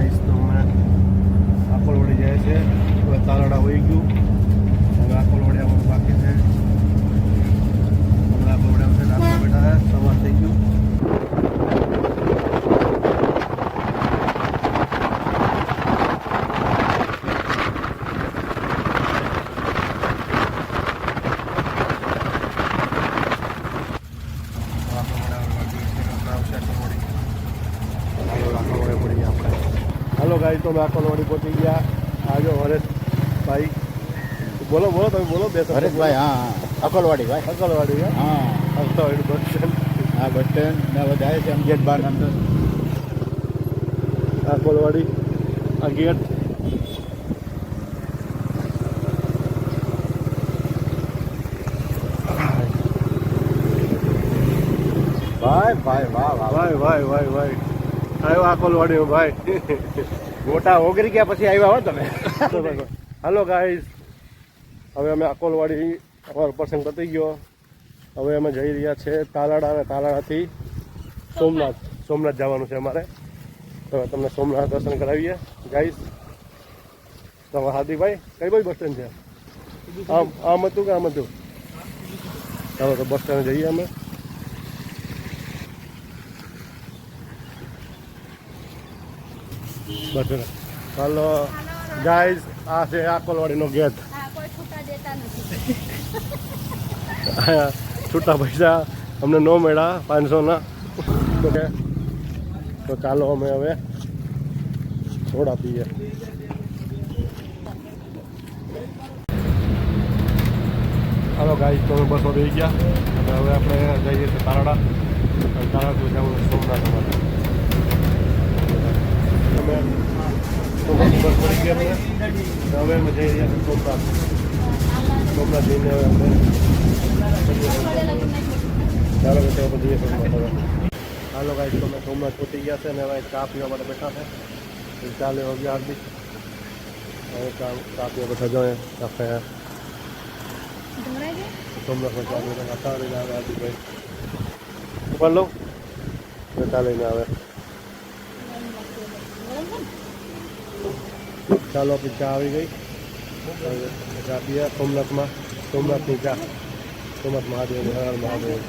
Guys તો અમે આકોલવાડી જાય છે. હવે તાલાડા વહી ગયું. હવે આકોલવાડી આવવાનું બાકી છે. અમે આકોલવાડી આવશે રાતના બેઠા છે. સવાર થઈ ગયું. હાલો ગાઈ તો અમે આકોલવાડી પહોંચી ગયા. આજો હરેશભાઈ, બોલો બોલો તમે બોલો. બે હરેશભાઈ, હા અકોલવાડી ભાઈ. અકોલવાડી હા અકોલવાડી બસ સ્ટેન્ડ. હા બસ સ્ટેન્ડ ને બધા આવે છે એમ ગેટ બહાર અંદર. આકોલવાડી આ ગેટ. ભાઈ ભાઈ વાહ વાહ ભાઈ ભાઈ ભાઈ ભાઈ આવ્યો આકોલવાડી ભાઈ. મોટા ઓગરી ગયા પછી આવ્યા હો તમે. હાલો ગાઈસ, હવે અમે આકોલવાડી અમારો પ્રસંગ પતી ગયો. હવે અમે જઈ રહ્યા છે તાલાડા, અને તાલાડાથી સોમનાથ જવાનું છે અમારે. તો તમને સોમનાથ દર્શન કરાવીએ ગાઈસ. તો હાર્દિકભાઈ કઈ બાજુ બસ સ્ટેન્ડ છે? આમ હતું કે આમ હતું? ચાલો તો બસ સ્ટેન્ડ જઈએ અમે. બસ ચાલો ગાઈસ, આ છે આકોલવાડીનો ગેટ. છૂટા પૈસા અમને ન મળ્યા 500ના. તો ચાલો અમે હવે સોડા પીએ. હાલો ગાઈસ, તો અમે બસો બેસી ગયા અને હવે આપણે જઈએ છીએ તાલાડા. તાલાડા જવાનું સોમનાથ અમારે. અમે સોમનાથ બસ પડી ગયા છે. હવે અમે જઈ રહ્યા છીએ સોમનાથ જઈને હવે અમે ચાલો કે ત્યાં જઈએ સોમનાથ. હવે હાલો ગાઈસ, તો અમે સોમનાથ પહોંચી ગયા છે અને હવે ચા પીવા માટે બેઠા છે. ચા લેવા ગયા હાર્દિક. હવે ચા પીવા બેઠા જોઈએ આપણે સોમનાથમાં ચા પીવા. ચા લઈને આવે હાર્દિકભાઈ. ઉપર લો ચા લઈને આવે. ચાલો આપણી ચા આવી ગઈ. ચા પીએ સોમનાથમાં. સોમનાથની ચા. સોમનાથ મહાદેવ, હર મહાદેવ.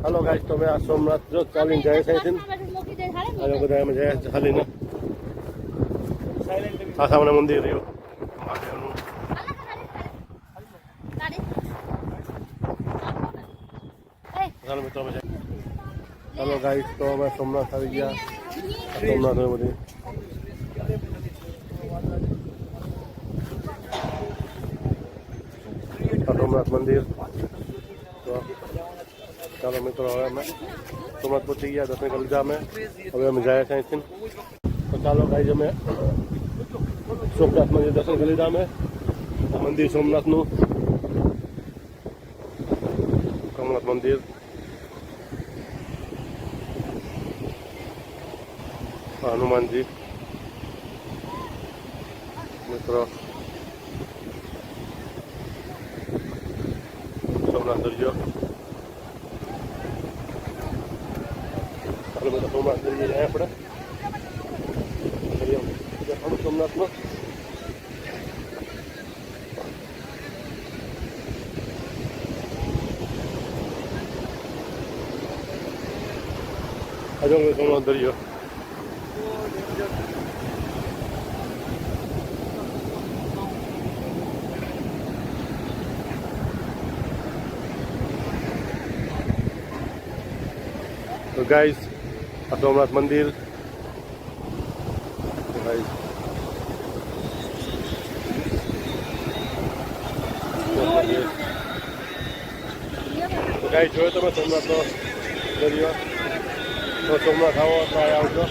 હાલો ગાઈસ, તો અમે આ સોમનાથ જો ચાલીને જાય છે. હવે બધા અમે જાય ચાલીને. આ સામે મંદિર રહ્યું મહાદેવનું. ચાલો મિત્રો અમે જાય. હાલો ગાઈસ, તો અમે સોમનાથ આવી ગયા. સોમનાથ બધી સોમનાથ મંદિર. તો ચાલો મિત્રો, હવે અમે સોમનાથ પહોંચી ગયા. દર્શન કરી લીધા અમે. હવે અમે જાય છે અહીંથી. તો ચાલો ગાઈસ, અમે સોમનાથ મંદિર દર્શન કરી લીધા અમે. મંદિર સોમનાથનું, સોમનાથ મંદિર. હનુમાનજી મિત્રો, સોમનાથ દરિયો. ચાલો બધા સોમનાથ દરિયો જાય આપણે. થોડું સોમનાથમાં હજુ સોમનાથ દરિયો. તો ગાઈસ, આ સોમનાથ મંદિર. ગાઈસ જોયો તમે સોમનાથનો દરિયો. તો સોમનાથ આવો તો આવજો.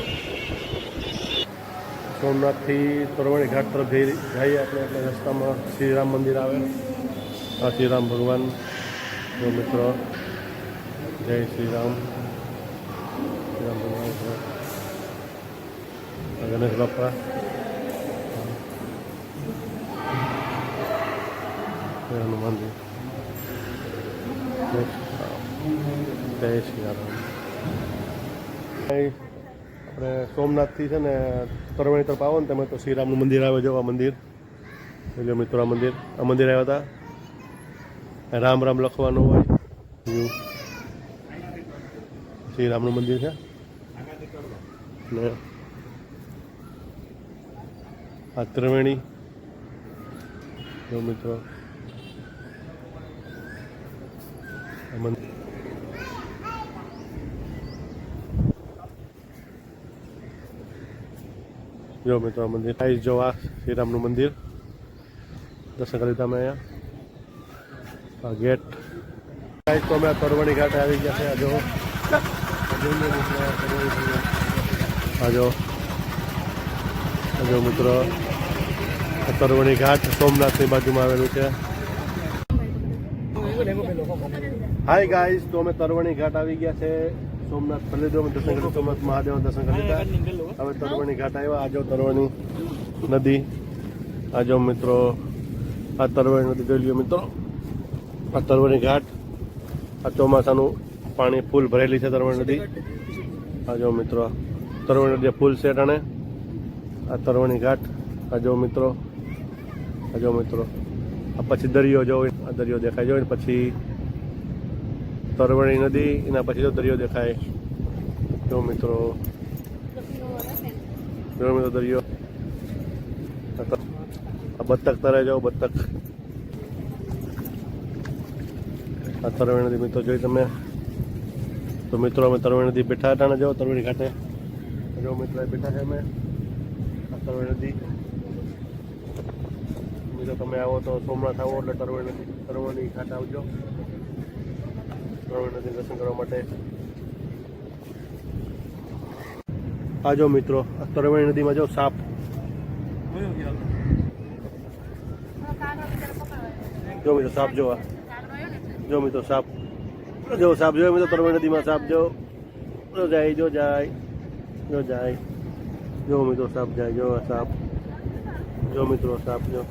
સોમનાથથી તરવણી ઘાટ તરફ જઈએ આપણે. એટલે રસ્તામાં શ્રીરામ મંદિર આવે. આ શ્રીરામ ભગવાન. તો મિત્રો, જય શ્રીરામ. શ્રીરામ ભગવાન, ગણેશ બાપા. હનુમાનજી. જય શ્રી રામ. આપણે સોમનાથથી છે ને તરવણી તરફ આવો ને તમે તો શ્રીરામનું મંદિર આવે જો આ મંદિર એટલે મિત્રો આ મંદિર આવ્યા હતા. રામ રામ લખવાનું હોય શ્રીરામનું મંદિર છે ને આ ત્રિવેણી જો મિત્રો આ મંદિર જો મિત્રો આ મંદિર આઈ જો આ શ્રીરામનું મંદિર દર્શન કરી લીધા અમે અહીંયા આ ગેટ તો અમે આ તરવણી ઘાટ આવી ગયા છે આજો મિત્રો આ તરવણી ઘાટ સોમનાથની બાજુમાં આવેલું છે. હાય ગાઈઝ, તો અમે તરવણી ઘાટ આવી ગયા છે સોમનાથ કરી લીધું અમે દર્શન કર્યું સોમનાથ મહાદેવના દર્શન કરી લીધા. હવે તરવણી ઘાટ આવ્યા આજો તરવણી નદી આજો મિત્રો આ તરવણી નદી જોઈ લ્યો મિત્રો આ તરવણી ઘાટ આ ચોમાસાનું પાણી ફૂલ ભરેલી છે તરવણી નદી આજો મિત્રો તરવણી નદી ફૂલ છે ટાણે આ તરવણી ઘાટ આજો મિત્રો આ પછી દરિયો જો આ દરિયો દેખાય જો પછી તરવણી નદી એના પછી જો દરિયો દેખાય જો મિત્રો દરિયો આ બતક તરે જાઓ બતક આ તરવણી નદી મિત્રો જોઈ તમે તો મિત્રો અમે તરવણી નદી બેઠા હતા ને જાઓ તરવણી ઘાટે જો મિત્રો બેઠા છે અમે આ તરવણી નદી મિત્રો તમે આવો તો સોમનાથ આવો એટલે તરવણી ઘાટ આવજો તરવણી નદી દર્શન કરવા માટે. આ જો મિત્રો આ તરવણી નદીમાં જો સાપ જો મિત્રો સાપ જોવા જો મિત્રો સાપ જો મિત્રો તરવણી નદીમાં સાપ જો જાય જો મિત્રો સાપ જાય જો સાપ જો મિત્રો સાપ જો